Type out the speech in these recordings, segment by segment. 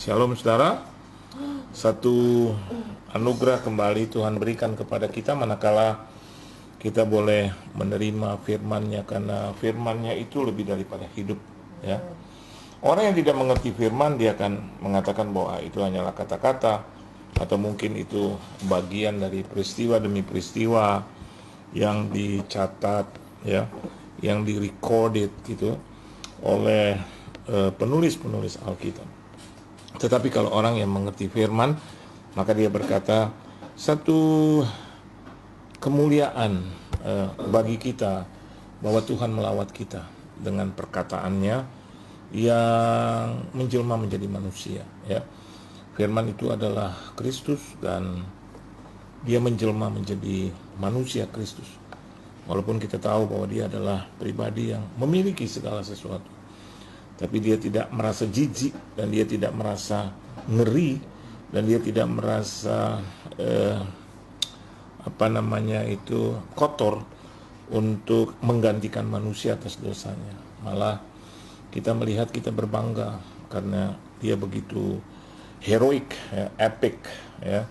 Shalom saudara. Satu anugerah kembali Tuhan berikan kepada kita manakala kita boleh menerima firman-Nya, karena firman-Nya itu lebih daripada hidup, ya. Orang yang tidak mengerti firman, dia akan mengatakan bahwa itu hanyalah kata-kata, atau mungkin itu bagian dari peristiwa demi peristiwa yang dicatat, ya, yang direcorded gitu oleh penulis-penulis Alkitab. Tetapi kalau orang yang mengerti firman, maka dia berkata, satu kemuliaan bagi kita bahwa Tuhan melawat kita dengan perkataannya yang menjelma menjadi manusia, ya. Firman itu adalah Kristus dan dia menjelma menjadi manusia Kristus. Walaupun kita tahu bahwa dia adalah pribadi yang memiliki segala sesuatu, tapi dia tidak merasa jijik, dan dia tidak merasa ngeri, dan dia tidak merasa kotor untuk menggantikan manusia atas dosanya. Malah kita melihat, kita berbangga karena dia begitu heroik, ya, epic, ya,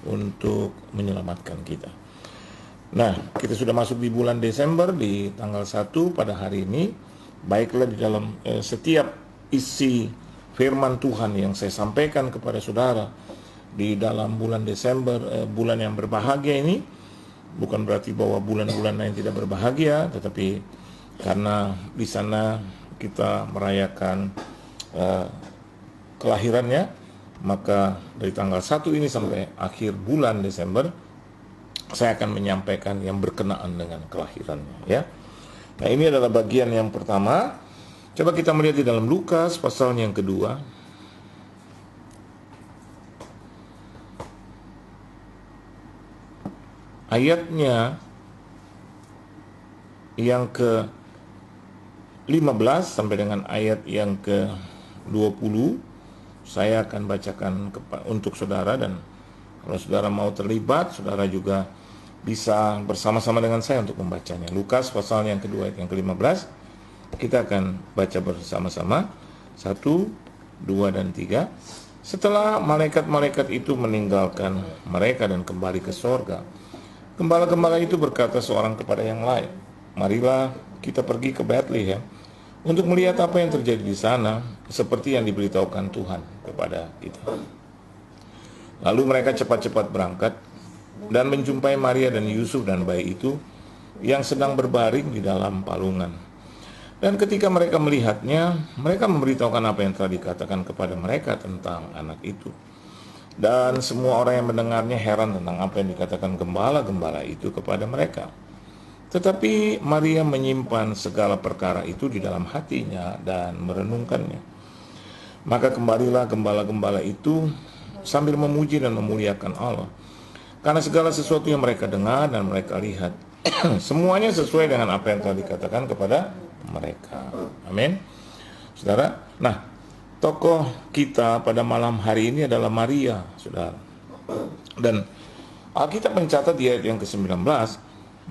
untuk menyelamatkan kita. Nah, kita sudah masuk di bulan Desember, di tanggal 1 pada hari ini. Baiklah, di dalam setiap isi firman Tuhan yang saya sampaikan kepada saudara di dalam bulan Desember, bulan yang berbahagia ini, bukan berarti bahwa bulan-bulan lain tidak berbahagia, tetapi karena di sana kita merayakan kelahirannya, maka dari tanggal 1 ini sampai akhir bulan Desember saya akan menyampaikan yang berkenaan dengan kelahirannya, ya. Nah, ini adalah bagian yang pertama. Coba kita melihat di dalam Lukas pasal yang kedua. Ayatnya yang ke-15 sampai dengan ayat yang ke-20. Saya akan bacakan untuk saudara, dan kalau saudara mau terlibat, saudara juga bisa bersama-sama dengan saya untuk membacanya. Lukas pasal yang kedua ayat yang ke-15. Kita akan baca bersama-sama. 1, 2, dan 3. Setelah malaikat-malaikat itu meninggalkan mereka dan kembali ke sorga, gembala-gembala itu berkata seorang kepada yang lain, "Marilah kita pergi ke Betlehem untuk melihat apa yang terjadi di sana, seperti yang diberitahukan Tuhan kepada kita." Lalu mereka cepat-cepat berangkat dan menjumpai Maria dan Yusuf dan bayi itu yang sedang berbaring di dalam palungan. Dan ketika mereka melihatnya, mereka memberitahukan apa yang telah dikatakan kepada mereka tentang anak itu. Dan semua orang yang mendengarnya heran tentang apa yang dikatakan gembala-gembala itu kepada mereka. Tetapi Maria menyimpan segala perkara itu di dalam hatinya dan merenungkannya. Maka kembalilah gembala-gembala itu sambil memuji dan memuliakan Allah, karena segala sesuatu yang mereka dengar dan mereka lihat semuanya sesuai dengan apa yang telah dikatakan kepada mereka. Amin. Saudara, nah, tokoh kita pada malam hari ini adalah Maria, saudara. Dan Alkitab mencatat di ayat yang ke-19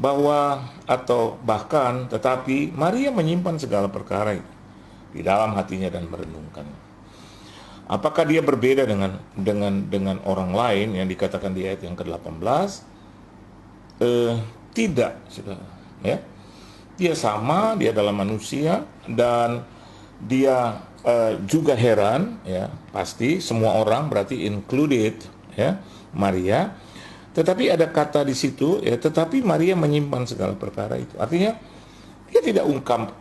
bahwa, atau bahkan, tetapi Maria menyimpan segala perkara itu di dalam hatinya dan merenungkannya. Apakah dia berbeda dengan orang lain yang dikatakan di ayat yang ke-18? Tidak, saudara, ya. Dia sama, dia adalah manusia, dan dia juga heran, ya, pasti semua orang, berarti included, ya, Maria. Tetapi ada kata di situ, ya, tetapi Maria menyimpan segala perkara itu. Artinya dia tidak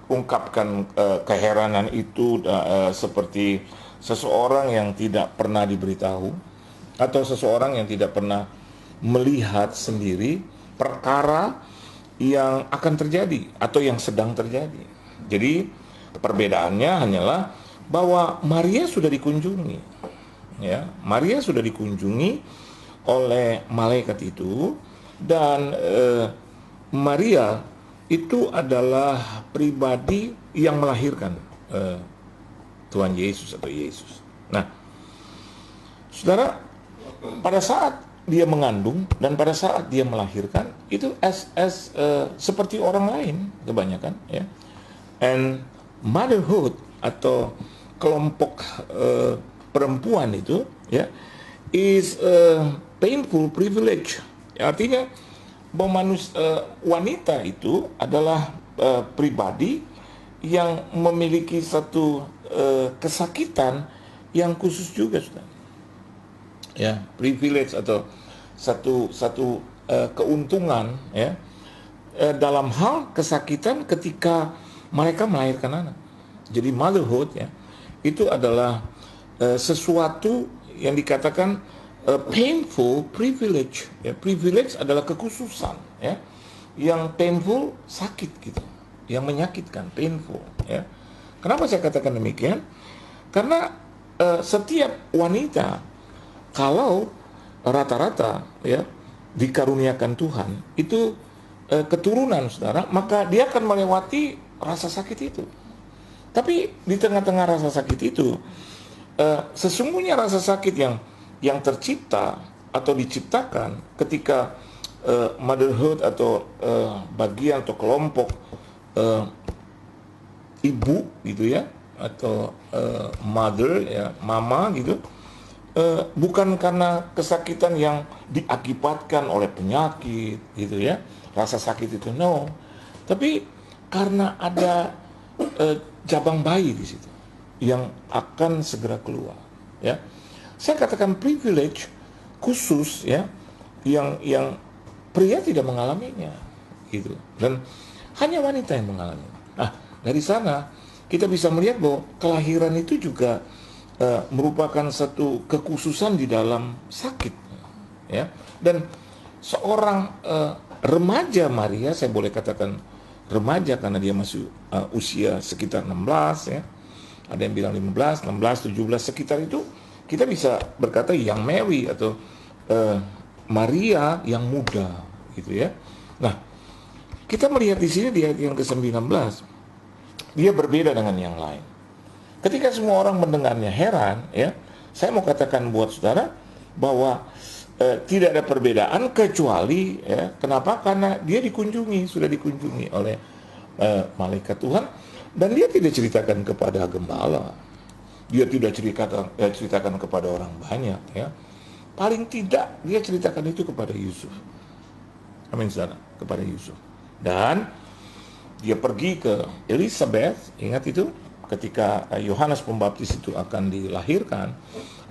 ungkapkan keheranan itu seperti seseorang yang tidak pernah diberitahu, atau seseorang yang tidak pernah melihat sendiri perkara yang akan terjadi atau yang sedang terjadi. Jadi perbedaannya hanyalah bahwa Maria sudah dikunjungi, ya, Maria sudah dikunjungi oleh malaikat itu, dan Maria itu adalah pribadi yang melahirkan Tuhan Yesus atau Yesus. Nah, saudara, pada saat dia mengandung dan pada saat dia melahirkan itu seperti orang lain kebanyakan, ya. And motherhood atau kelompok perempuan itu ya is a painful privilege. Artinya bahwa wanita itu adalah pribadi yang memiliki satu kesakitan yang khusus juga, saudara. Ya, privilege atau satu keuntungan ya dalam hal kesakitan ketika mereka melahirkan anak. Jadi motherhood ya itu adalah sesuatu yang dikatakan painful privilege. Ya, privilege adalah kekhususan ya. Yang painful sakit gitu. Yang menyakitkan, painful ya. Kenapa saya katakan demikian? Karena setiap wanita kalau rata-rata ya dikaruniakan Tuhan itu keturunan, saudara, maka dia akan melewati rasa sakit itu. Tapi di tengah-tengah rasa sakit itu sesungguhnya rasa sakit yang tercipta atau diciptakan ketika motherhood atau bagian atau kelompok ibu gitu ya, atau mother ya, mama gitu, bukan karena kesakitan yang diakibatkan oleh penyakit gitu ya, rasa sakit itu, no, tapi karena ada jabang bayi di situ yang akan segera keluar ya. Saya katakan privilege khusus ya, yang pria tidak mengalaminya gitu, dan hanya wanita yang mengalami. Nah, dari sana kita bisa melihat bahwa kelahiran itu juga merupakan satu kekhususan di dalam sakit ya. Dan seorang remaja Maria, saya boleh katakan remaja karena dia masih usia sekitar 16 ya. Ada yang bilang 15, 16, 17 sekitar itu, kita bisa berkata yang Mary atau Maria yang muda gitu ya. Nah, kita melihat di sini di ayat yang ke-19, dia berbeda dengan yang lain. Ketika semua orang mendengarnya heran ya, saya mau katakan buat saudara bahwa tidak ada perbedaan kecuali ya, kenapa? Karena dia sudah dikunjungi oleh malaikat Tuhan, dan dia tidak ceritakan kepada gembala, dia tidak ceritakan kepada orang banyak ya. Paling tidak dia ceritakan itu kepada Yusuf. Amin, saudara, kepada Yusuf. Dan dia pergi ke Elizabeth, ingat itu ketika Yohanes Pembaptis itu akan dilahirkan,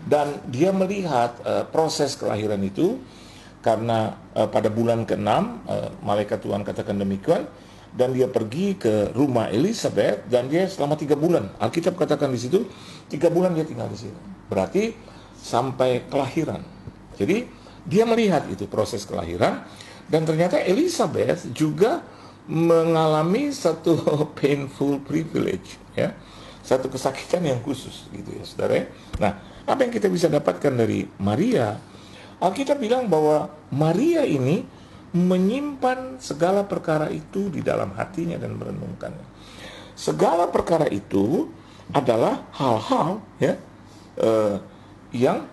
dan dia melihat proses kelahiran itu karena pada bulan ke-6 malaikat Tuhan katakan demikian, dan dia pergi ke rumah Elizabeth, dan dia selama 3 bulan, Alkitab katakan di situ 3 bulan dia tinggal di situ, berarti sampai kelahiran. Jadi dia melihat itu proses kelahiran, dan ternyata Elizabeth juga mengalami satu painful privilege ya, satu kesakitan yang khusus gitu ya, saudara. Nah, apa yang kita bisa dapatkan dari Maria? Alkitab bilang bahwa Maria ini menyimpan segala perkara itu di dalam hatinya dan merenungkannya. Segala perkara itu adalah hal-hal ya yang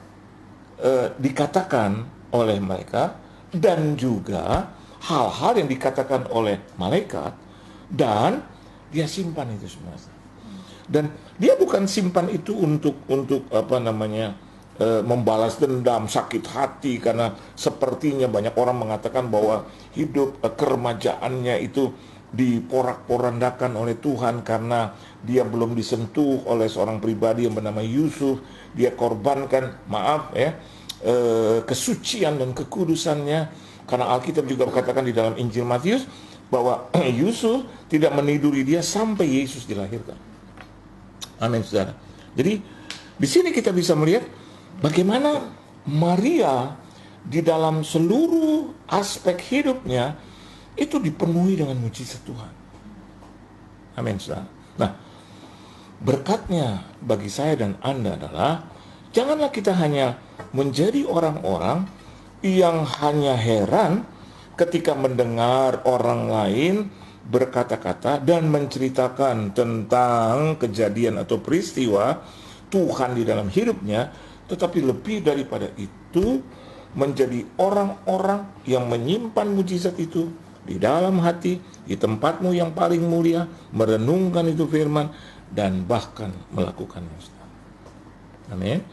dikatakan oleh mereka, dan juga hal-hal yang dikatakan oleh malaikat, dan dia simpan itu semua. Dan dia bukan simpan itu untuk membalas dendam, sakit hati karena sepertinya banyak orang mengatakan bahwa hidup keremajaannya itu diporak-porandakan oleh Tuhan karena dia belum disentuh oleh seorang pribadi yang bernama Yusuf. Dia korbankan, kesucian dan kekudusannya, karena Alkitab juga berkatakan di dalam Injil Matius bahwa Yusuf tidak meniduri dia sampai Yesus dilahirkan. Amin, saudara. Jadi di sini kita bisa melihat bagaimana Maria di dalam seluruh aspek hidupnya itu dipenuhi dengan mujizat Tuhan. Amin, saudara. Nah, berkatnya bagi saya dan Anda adalah janganlah kita hanya menjadi orang-orang yang hanya heran ketika mendengar orang lain berkata-kata dan menceritakan tentang kejadian atau peristiwa Tuhan di dalam hidupnya, tetapi lebih daripada itu menjadi orang-orang yang menyimpan mujizat itu di dalam hati, di tempatmu yang paling mulia, merenungkan itu firman dan bahkan melakukannya. Amin.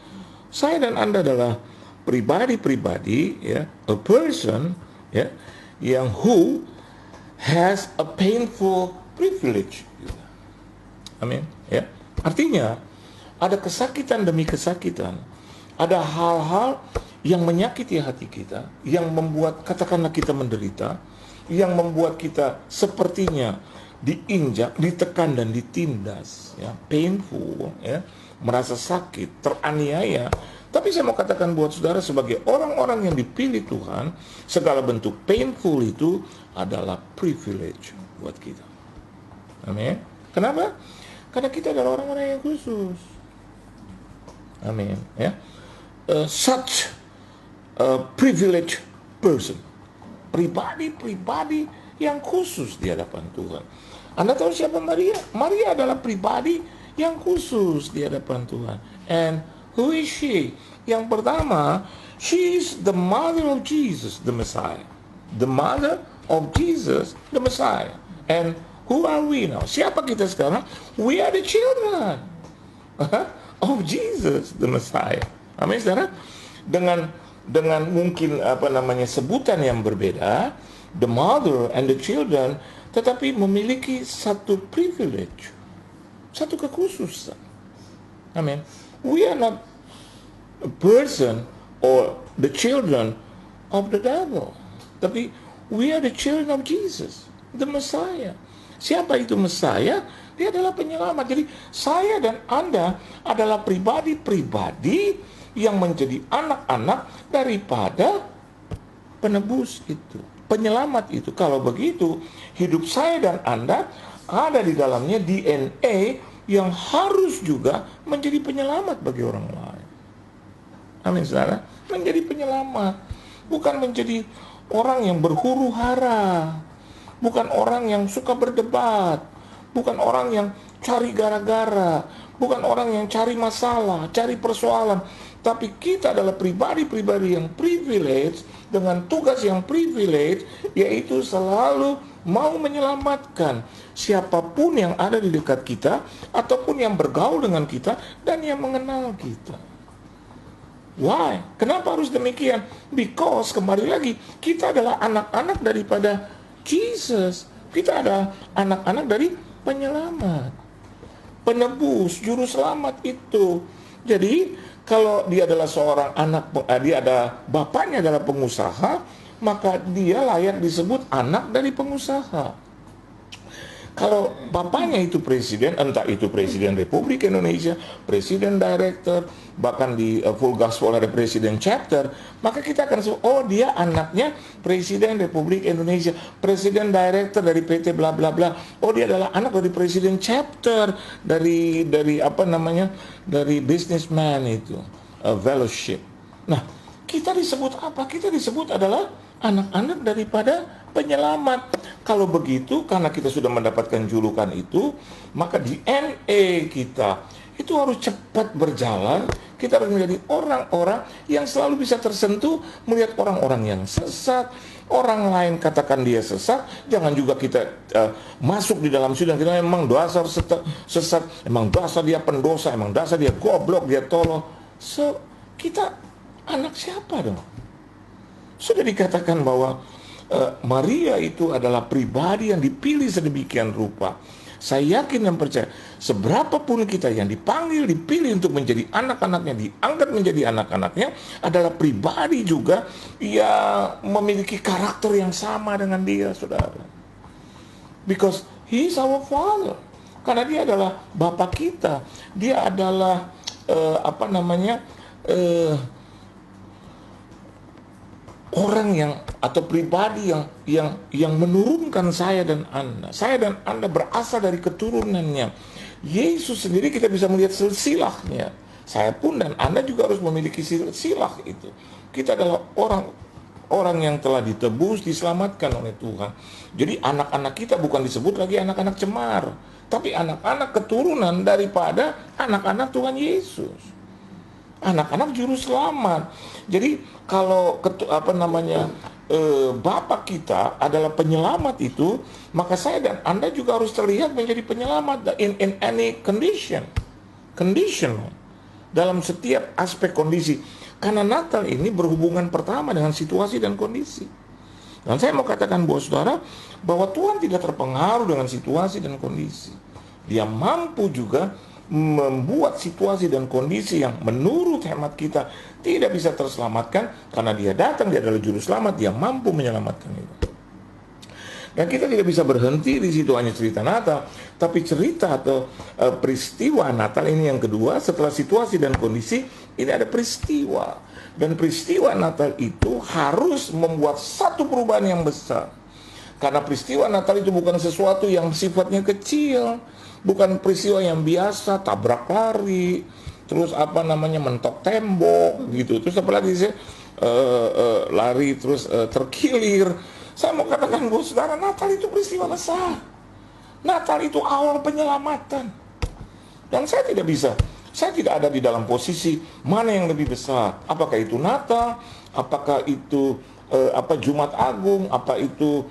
Saya dan Anda adalah pribadi-pribadi, ya, a person, ya, yang who has a painful privilege. Amin. Ya. Artinya ada kesakitan demi kesakitan, ada hal-hal yang menyakiti hati kita, yang membuat katakanlah kita menderita, yang membuat kita sepertinya diinjak, ditekan dan ditindas, ya, painful, ya, merasa sakit, teraniaya. Tapi saya mau katakan buat saudara sebagai orang-orang yang dipilih Tuhan, segala bentuk painful itu adalah privilege buat kita. Amin. Kenapa? Karena kita adalah orang-orang yang khusus. Amin. Ya. Such a privileged person. Pribadi-pribadi yang khusus di hadapan Tuhan. Anda tahu siapa Maria? Maria adalah pribadi yang khusus di hadapan Tuhan. And who is she? Yang pertama, she is the mother of Jesus, the Messiah. The mother of Jesus, the Messiah. And who are we now? Siapa kita sekarang? We are the children of Jesus, the Messiah. Amin, saudara. Dengan mungkin sebutan yang berbeda, the mother and the children, tetapi memiliki satu privilege, satu kekhususan. Amin. We are not a person or the children of the devil, tapi we are the children of Jesus, the Messiah. Siapa itu Messiah? Dia adalah penyelamat. Jadi saya dan Anda adalah pribadi-pribadi yang menjadi anak-anak daripada penebus itu, penyelamat itu. Kalau begitu, hidup saya dan Anda ada di dalamnya DNA yang harus juga menjadi penyelamat bagi orang lain. Amin, saudara. Menjadi penyelamat, bukan menjadi orang yang berhuru hara, bukan orang yang suka berdebat, bukan orang yang cari gara-gara, bukan orang yang cari masalah, cari persoalan. Tapi kita adalah pribadi-pribadi yang privilege, dengan tugas yang privilege, yaitu selalu mau menyelamatkan siapapun yang ada di dekat kita, ataupun yang bergaul dengan kita, dan yang mengenal kita. Why? Kenapa harus demikian? Because, kembali lagi, kita adalah anak-anak daripada Jesus. Kita adalah anak-anak dari penyelamat, penebus, juru selamat itu. Jadi kalau dia adalah seorang anak, dia ada bapaknya adalah pengusaha, maka dia layak disebut anak dari pengusaha. Kalau bapaknya itu presiden, entah itu presiden Republik Indonesia, presiden director, bahkan di full gospel ada presiden chapter, maka kita akan sebut, oh dia anaknya presiden Republik Indonesia, presiden director dari PT bla bla bla. Oh dia adalah anak dari presiden chapter dari businessman itu, fellowship. Nah, kita disebut apa? Kita disebut adalah anak-anak daripada penyelamat. Kalau begitu, karena kita sudah mendapatkan julukan itu, maka DNA kita itu harus cepat berjalan. Kita harus menjadi orang-orang yang selalu bisa tersentuh melihat orang-orang yang sesat. Orang lain katakan dia sesat, jangan juga kita masuk di dalam situ dan kita memang dasar sesat, emang dasar dia pendosa, emang dasar dia goblok, dia tolol. So, kita anak siapa dong? Sudah dikatakan bahwa Maria itu adalah pribadi yang dipilih sedemikian rupa. Saya yakin dan percaya, seberapapun kita yang dipanggil, dipilih untuk menjadi anak-anaknya, diangkat menjadi anak-anaknya, adalah pribadi juga yang memiliki karakter yang sama dengan dia, saudara. Because he is our father. Karena dia adalah Bapa kita. Dia adalah orang yang atau pribadi yang menurunkan saya dan Anda. Saya dan Anda berasal dari keturunannya. Yesus sendiri kita bisa melihat silsilahnya. Saya pun dan Anda juga harus memiliki silsilah itu. Kita adalah orang yang telah ditebus, diselamatkan oleh Tuhan. Jadi anak-anak kita bukan disebut lagi anak-anak cemar, tapi anak-anak keturunan daripada anak-anak Tuhan Yesus. Anak-anak juru selamat. Jadi kalau Bapak kita adalah penyelamat itu, maka saya dan Anda juga harus terlihat menjadi penyelamat in any condition. Conditional. dalam setiap aspek kondisi. Karena Natal ini berhubungan pertama dengan situasi dan kondisi. Dan saya mau katakan buat saudara bahwa Tuhan tidak terpengaruh dengan situasi dan kondisi. Dia mampu juga membuat situasi dan kondisi yang menurut hemat kita tidak bisa terselamatkan, karena dia datang, dia adalah juru selamat, dia mampu menyelamatkan itu. Dan kita tidak bisa berhenti di situ hanya cerita Natal, tapi cerita atau peristiwa Natal ini yang kedua. Setelah situasi dan kondisi, ini ada peristiwa. Dan peristiwa Natal itu harus membuat satu perubahan yang besar. Karena peristiwa Natal itu bukan sesuatu yang sifatnya kecil, bukan peristiwa yang biasa, tabrak lari, terus mentok tembok gitu, terus apalagi sih lari terus terkilir. Saya mau katakan buat saudara, Natal itu peristiwa besar. Natal itu awal penyelamatan. Dan saya tidak ada di dalam posisi mana yang lebih besar. Apakah itu Natal, apakah itu Jumat Agung, apa itu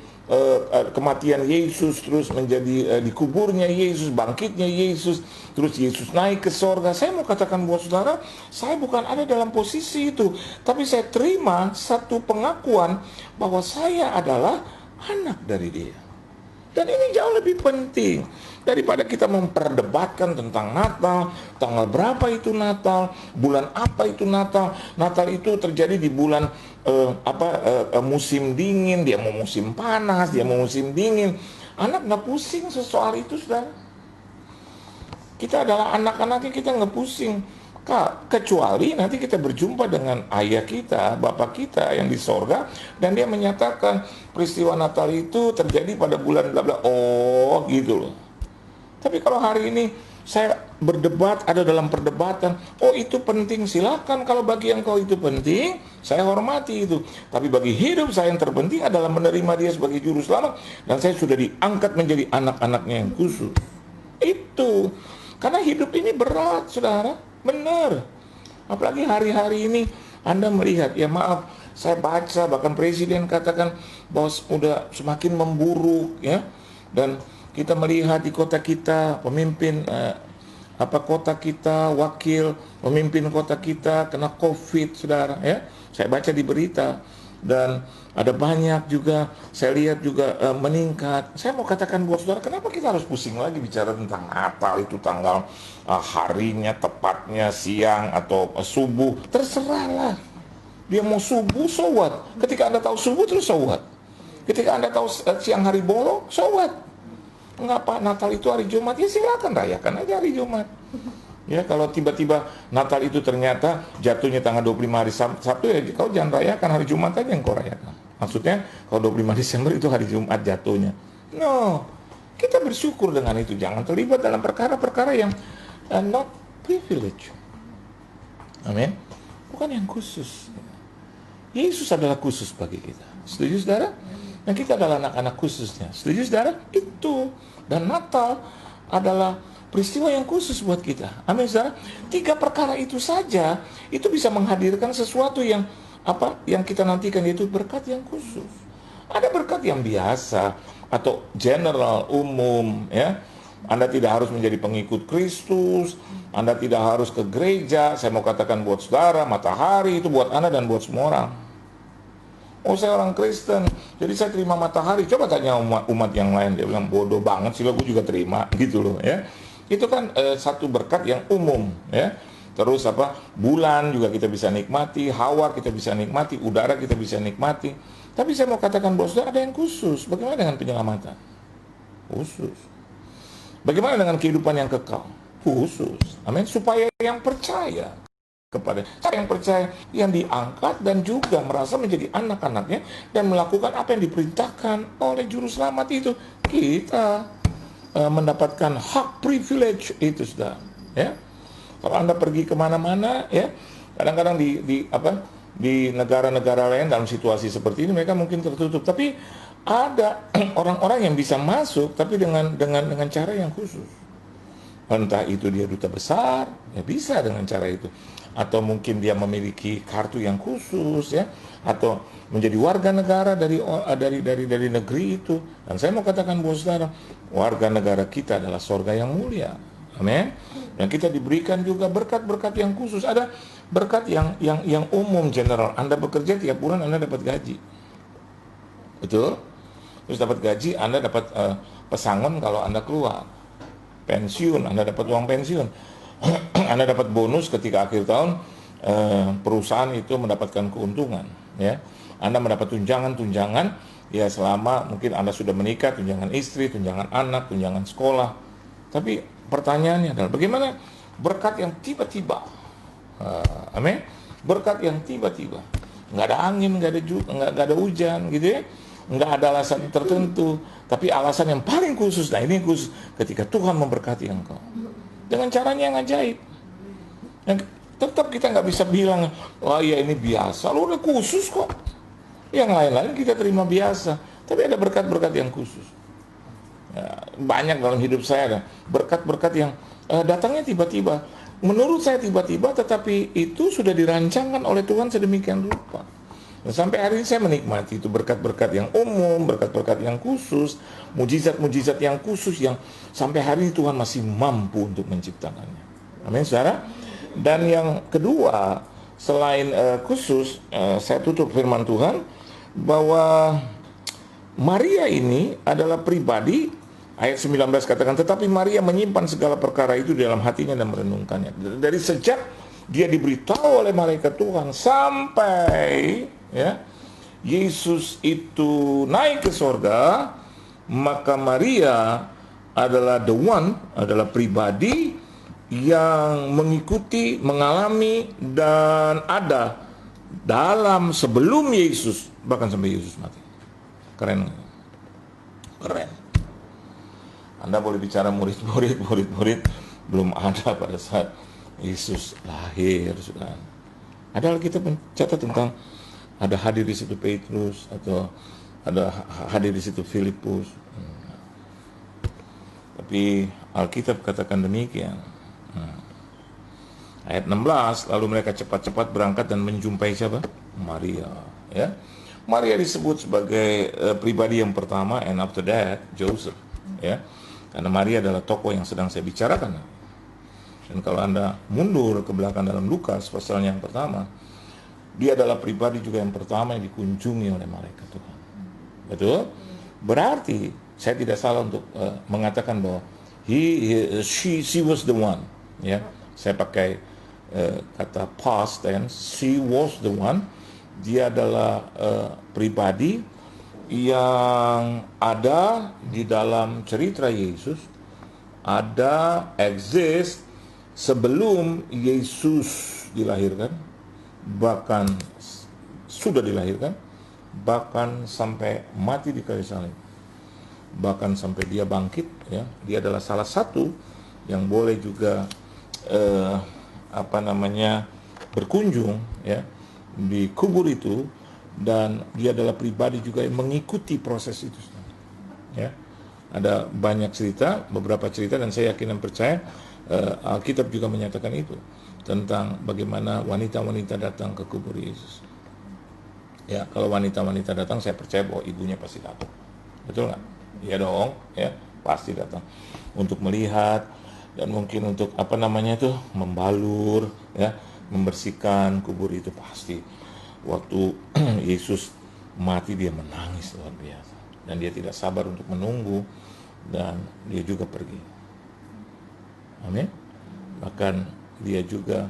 kematian Yesus, terus menjadi dikuburnya Yesus, bangkitnya Yesus, terus Yesus naik ke sorga. Saya mau katakan buat saudara, saya bukan ada dalam posisi itu, tapi saya terima satu pengakuan bahwa saya adalah anak dari Dia. Dan ini jauh lebih penting daripada kita memperdebatkan tentang Natal, tanggal berapa itu Natal, bulan apa itu Natal. Natal itu terjadi di bulan musim dingin, dia mau musim panas, dia mau musim dingin. Anak nggak pusing soal itu, saudara. Kita adalah anak-anaknya, kita nggak pusing. Kecuali nanti kita berjumpa dengan ayah kita, bapak kita yang di sorga, dan dia menyatakan peristiwa Natal itu terjadi pada bulan bla bla. Oh, gitu loh. Tapi kalau hari ini saya berdebat, ada dalam perdebatan, oh itu penting, silakan. Kalau bagi engkau itu penting, saya hormati itu. Tapi bagi hidup saya yang terpenting adalah menerima Dia sebagai juru selamat, dan saya sudah diangkat menjadi anak-anaknya yang khusus. Itu karena hidup ini berat, saudara. Benar. Apalagi hari-hari ini Anda melihat, ya maaf, saya baca bahkan Presiden katakan bahwa sudah semakin memburuk, ya. Dan kita melihat di kota kita, pemimpin kota kita, wakil pemimpin kota kita kena COVID, saudara, ya. Saya baca di berita. Dan ada banyak juga, saya lihat juga meningkat. Saya mau katakan buat saudara, kenapa kita harus pusing lagi bicara tentang Natal itu tanggal harinya, tepatnya siang atau subuh, terserahlah. Dia mau subuh, so what? Ketika Anda tahu subuh, terus so what? Ketika Anda tahu siang hari bolong, so what? Mengapa Natal itu hari Jumat? Ya silakan rayakan aja hari Jumat. Ya, kalau tiba-tiba Natal itu ternyata jatuhnya tanggal 25 hari Sabtu, ya kau jangan rayakan, hari Jumat aja yang kau rayakan. Maksudnya kalau 25 Desember itu hari Jumat jatuhnya. No, kita bersyukur dengan itu. Jangan terlibat dalam perkara-perkara yang not privilege. Amin. Bukan yang khusus. Yesus adalah khusus bagi kita. Setuju, saudara? Dan kita adalah anak-anak khususnya. Setuju, saudara? Itu. Dan Natal adalah peristiwa yang khusus buat kita. Amin, saudara. 3 perkara itu saja itu bisa menghadirkan sesuatu yang yang kita nantikan, yaitu berkat yang khusus. Ada berkat yang biasa atau general, umum, ya. Anda tidak harus menjadi pengikut Kristus, Anda tidak harus ke gereja. Saya mau katakan buat saudara, matahari itu buat Anda dan buat semua orang. Oh, saya orang Kristen, jadi saya terima matahari. Coba tanya umat yang lain, dia bilang bodoh banget sih, aku juga terima, gitu loh, ya. Itu kan satu berkat yang umum, ya. Terus bulan juga kita bisa nikmati, hawa kita bisa nikmati, udara kita bisa nikmati. Tapi saya mau katakan bahwa sudah ada yang khusus. Bagaimana dengan penyelamatan? Khusus. Bagaimana dengan kehidupan yang kekal? Khusus. Amin. Supaya yang percaya kepada yang percaya, yang diangkat dan juga merasa menjadi anak-anaknya dan melakukan apa yang diperintahkan oleh juru selamat itu, kita mendapatkan hak privilege itu, sudah, ya. Kalau Anda pergi kemana-mana, ya, kadang-kadang di negara-negara lain dalam situasi seperti ini mereka mungkin tertutup, tapi ada orang-orang yang bisa masuk, tapi dengan cara yang khusus. Entah itu dia duta besar, ya bisa dengan cara itu, atau mungkin dia memiliki kartu yang khusus, ya, atau menjadi warga negara dari negeri itu. Dan saya mau katakan buat saudara, warga negara kita adalah sorga yang mulia. Amin. Dan kita diberikan juga berkat-berkat yang khusus. Ada berkat yang umum, general. Anda bekerja tiap bulan Anda dapat gaji. Betul? Terus dapat gaji, Anda dapat pesangon kalau Anda keluar. Pensiun, Anda dapat uang pensiun. Anda dapat bonus ketika akhir tahun, perusahaan itu mendapatkan keuntungan, ya. Anda mendapat tunjangan ya selama mungkin Anda sudah menikah, tunjangan istri, tunjangan anak, tunjangan sekolah. Tapi pertanyaannya adalah bagaimana berkat yang tiba-tiba, amin, berkat yang tiba-tiba, nggak ada angin, nggak ada hujan, gitu ya, nggak ada alasan tertentu, tapi alasan yang paling khusus. Nah ini khusus ketika Tuhan memberkati engkau dengan caranya yang ajaib. Yang tetap kita nggak bisa bilang, wah ya ini biasa, lu udah khusus kok. Yang lain-lain kita terima biasa, tapi ada berkat-berkat yang khusus. Ya, banyak dalam hidup saya ada berkat-berkat yang datangnya tiba-tiba. Menurut saya tiba-tiba, tetapi itu sudah dirancangkan oleh Tuhan sedemikian rupa. Dan sampai hari ini saya menikmati itu berkat-berkat yang umum, berkat-berkat yang khusus, mujizat-mujizat yang khusus yang sampai hari ini Tuhan masih mampu untuk menciptakannya. Amin, saudara. Dan yang kedua, selain khusus, saya tutup firman Tuhan bahwa Maria ini adalah pribadi, ayat 19 katakan, tetapi Maria menyimpan segala perkara itu di dalam hatinya dan merenungkannya. Dari sejak dia diberitahu oleh malaikat Tuhan sampai ya Yesus itu naik ke sorga, maka Maria adalah the one, adalah pribadi yang mengikuti, mengalami, dan ada dalam sebelum Yesus, bahkan sampai Yesus mati. Keren. Keren. Anda boleh bicara murid-murid belum ada pada saat Yesus lahir, sudah. Ada Alkitab mencatat tentang ada hadir di situ Petrus atau ada hadir di situ Filipus. Tapi Alkitab katakan demikian. Ayat 16, lalu mereka cepat-cepat berangkat dan menjumpai siapa? Maria, ya. Maria disebut sebagai pribadi yang pertama, and after that Joseph, ya. Karena Maria adalah tokoh yang sedang saya bicarakan. Dan kalau Anda mundur ke belakang dalam Lukas pasalnya yang pertama, dia adalah pribadi juga yang pertama yang dikunjungi oleh malaikat Tuhan. Betul? Berarti saya tidak salah untuk mengatakan bahwa she was the one, ya. Saya pakai kata past tense, she was the one. Dia adalah pribadi yang ada di dalam cerita Yesus, ada, exist sebelum Yesus dilahirkan, bahkan sudah dilahirkan, bahkan sampai mati di kayu salib, bahkan sampai dia bangkit, ya. Dia adalah salah satu yang boleh juga berkunjung, ya, di kubur itu, dan dia adalah pribadi juga yang mengikuti proses itu, ya. Ada banyak cerita, beberapa cerita, dan saya yakin dan percaya Alkitab juga menyatakan itu tentang bagaimana wanita-wanita datang ke kubur Yesus. Ya, kalau wanita-wanita datang, saya percaya bahwa ibunya pasti datang. Betul nggak? Iya dong, ya, pasti datang untuk melihat dan mungkin untuk membalur, ya, membersihkan kubur itu. Pasti waktu Yesus mati dia menangis luar biasa, dan dia tidak sabar untuk menunggu, dan dia juga pergi. Amin. Bahkan dia juga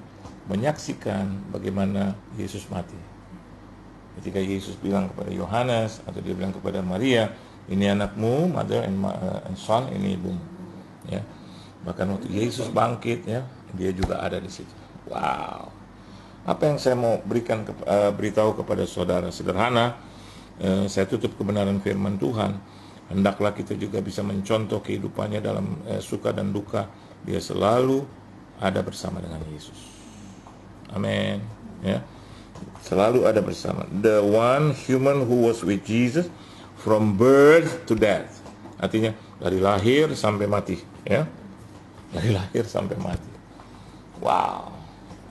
menyaksikan bagaimana Yesus mati. Ketika Yesus bilang kepada Yohanes, atau dia bilang kepada Maria, ini anakmu, mother and son, ini ibumu, ya. Bahkan waktu Yesus bangkit, ya, dia juga ada di situ. Wow. Apa yang saya mau beritahu kepada saudara sederhana, saya tutup kebenaran firman Tuhan. Hendaklah kita juga bisa mencontoh kehidupannya dalam suka dan duka. Dia selalu ada bersama dengan Yesus. Amin, ya. Selalu ada bersama. The one human who was with Jesus from birth to death. Artinya dari lahir sampai mati, ya. Dari lahir sampai mati. Wow.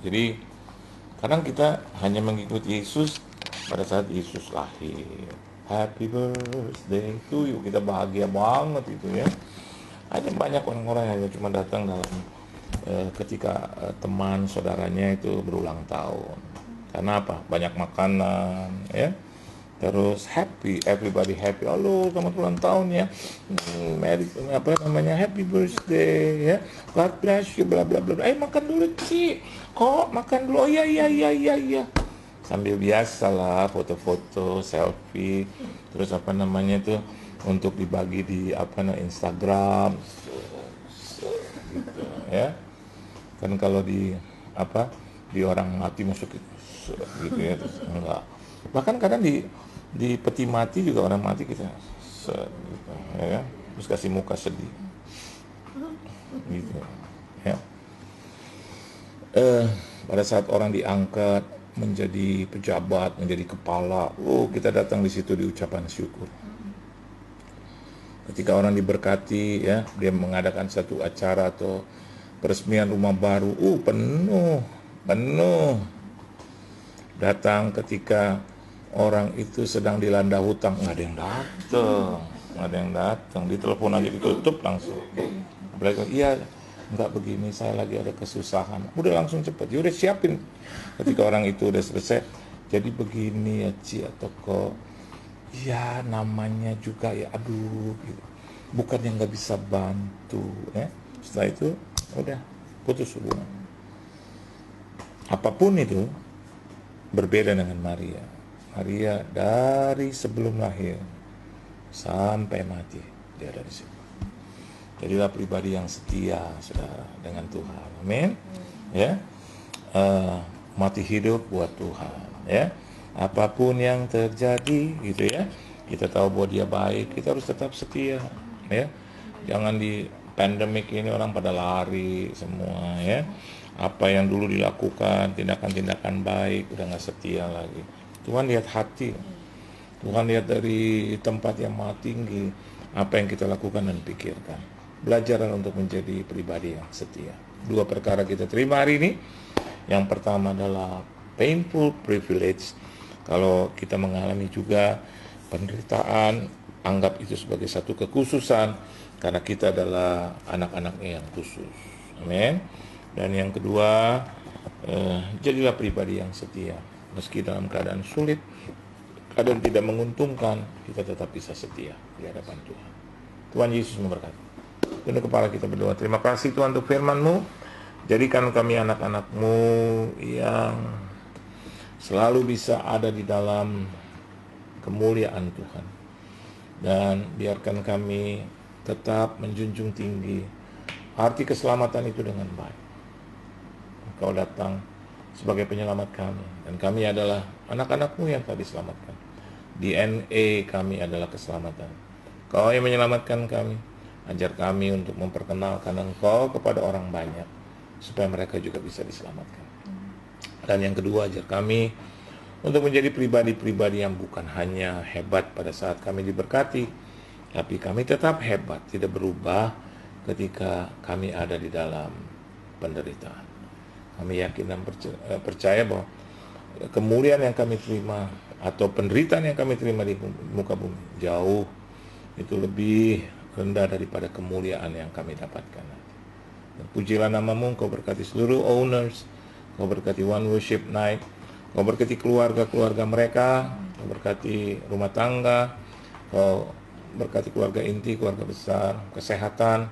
Jadi kadang kita hanya mengikuti Yesus pada saat Yesus lahir. Happy birthday to you. Kita bahagia banget itu, ya. Ada banyak orang-orang yang cuma datang dalam ketika teman saudaranya itu berulang tahun. Karena apa? Banyak makanan, ya. Terus happy, everybody happy. Halo, selamat ulang tahun ya. Merry, apa namanya? Happy birthday ya. God bless you, bla bla bla. Makan dulu sih. Kok makan dulu? Oh iya iya iya iya iya. Sambil biasa lah, foto-foto, selfie. Terus apa namanya itu untuk dibagi di apa namanya Instagram, gitu ya. Kan kalau di apa di orang mati masuk gitu ya, terus enggak. Bahkan kadang di peti mati juga orang mati kita gitu, ya, terus kasih muka sedih gitu ya. Pada saat orang diangkat menjadi pejabat, menjadi kepala, kita datang di situ di ucapan syukur. Ketika orang diberkati ya, dia mengadakan satu acara atau peresmian rumah baru, penuh datang. Ketika orang itu sedang dilanda hutang, nggak ada yang datang, ditelepon aja ditutup langsung. Apalagi iya nggak begini, saya lagi ada kesusahan, udah langsung cepat, udah siapin. Ketika orang itu udah selesai, jadi begini ya Ci atau kok, ya namanya juga ya aduh gitu. Bukan yang nggak bisa bantu ya. Setelah itu udah putus hubungan. Apapun itu berbeda dengan Maria. Maria dari sebelum lahir sampai mati dia ada di situ. Jadilah pribadi yang setia, saudara, dengan Tuhan. Amin. Ya, mati hidup buat Tuhan. Ya, apapun yang terjadi, gitu ya. Kita tahu bahwa Dia baik, kita harus tetap setia. Ya, jangan di pandemik ini orang pada lari semua. Ya, apa yang dulu dilakukan, tindakan-tindakan baik, udah nggak setia lagi. Tuhan lihat hati. Tuhan lihat dari tempat yang maha tinggi apa yang kita lakukan dan pikirkan. Belajarlah untuk menjadi pribadi yang setia. 2 perkara kita terima hari ini. Yang pertama adalah painful privilege. Kalau kita mengalami juga penderitaan, anggap itu sebagai satu kekhususan karena kita adalah anak-anaknya yang khusus. Amin. Dan yang kedua, jadilah pribadi yang setia. Meski dalam keadaan sulit, keadaan tidak menguntungkan, kita tetap bisa setia di hadapan Tuhan. Tuhan Yesus memberkati. Tunduk kepala kita berdoa. Terima kasih Tuhan untuk firman-Mu. Jadikan kami anak-anak-Mu yang selalu bisa ada di dalam kemuliaan Tuhan. Dan biarkan kami tetap menjunjung tinggi arti keselamatan itu dengan baik. Engkau datang sebagai penyelamat kami. Dan kami adalah anak-anak-Mu yang telah diselamatkan. DNA kami adalah keselamatan. Kau yang menyelamatkan kami. Ajar kami untuk memperkenalkan Engkau kepada orang banyak, supaya mereka juga bisa diselamatkan. Dan yang kedua, ajar kami untuk menjadi pribadi-pribadi yang bukan hanya hebat pada saat kami diberkati, tapi kami tetap hebat, tidak berubah ketika kami ada di dalam penderitaan. Kami yakin dan percaya bahwa kemuliaan yang kami terima atau penderitaan yang kami terima di muka bumi jauh itu lebih rendah daripada kemuliaan yang kami dapatkan nanti. Dan pujilah nama-Mu, Kau berkati seluruh owners, Kau berkati One Worship Night, Kau berkati keluarga-keluarga mereka, Kau berkati rumah tangga, Kau berkati keluarga inti, keluarga besar, kesehatan,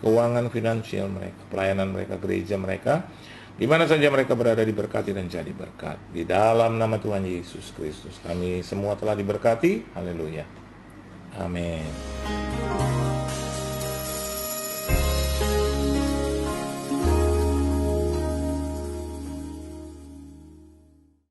keuangan finansial mereka, pelayanan mereka, gereja mereka, di mana saja mereka berada diberkati dan jadi berkat. Di dalam nama Tuhan Yesus Kristus, kami semua telah diberkati. Haleluya. Amin.